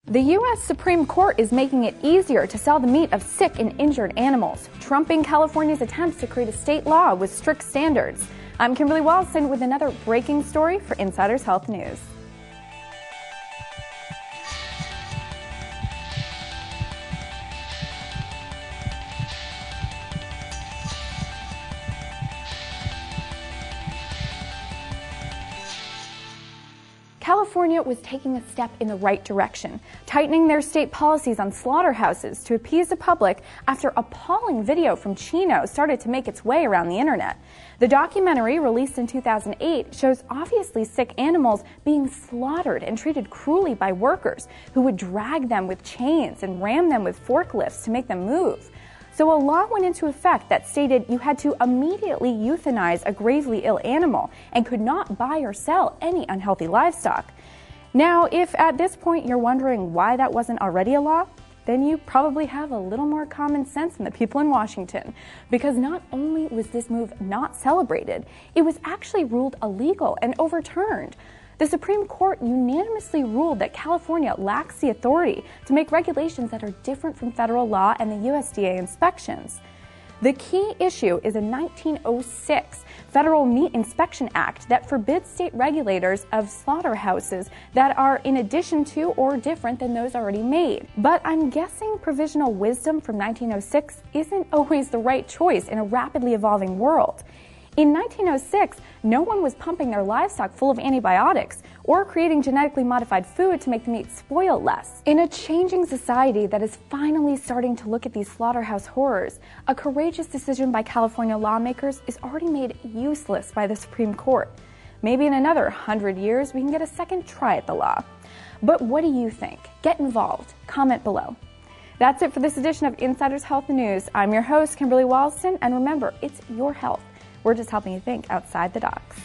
The U.S. Supreme Court is making it easier to sell the meat of sick and injured animals, trumping California's attempts to create a state law with strict standards. I'm Kimberly Walston with another breaking story for Insiders Health News. California was taking a step in the right direction, tightening their state policies on slaughterhouses to appease the public after appalling video from Chino started to make its way around the internet. The documentary, released in 2008, shows obviously sick animals being slaughtered and treated cruelly by workers who would drag them with chains and ram them with forklifts to make them move. So a law went into effect that stated you had to immediately euthanize a gravely ill animal and could not buy or sell any unhealthy livestock. Now, if at this point you're wondering why that wasn't already a law, then you probably have a little more common sense than the people in Washington. Because not only was this move not celebrated, it was actually ruled illegal and overturned. The Supreme Court unanimously ruled that California lacks the authority to make regulations that are different from federal law and the USDA inspections. The key issue is a 1906 Federal Meat Inspection Act that forbids state regulators of slaughterhouses that are in addition to or different than those already made. But I'm guessing provisional wisdom from 1906 isn't always the right choice in a rapidly evolving world. In 1906, no one was pumping their livestock full of antibiotics or creating genetically modified food to make the meat spoil less. In a changing society that is finally starting to look at these slaughterhouse horrors, a courageous decision by California lawmakers is already made useless by the Supreme Court. Maybe in another 100 years, we can get a second try at the law. But what do you think? Get involved. Comment below. That's it for this edition of Insiders Health News. I'm your host, Kimberly Walston, and remember, it's your health. We're just helping you think outside the box.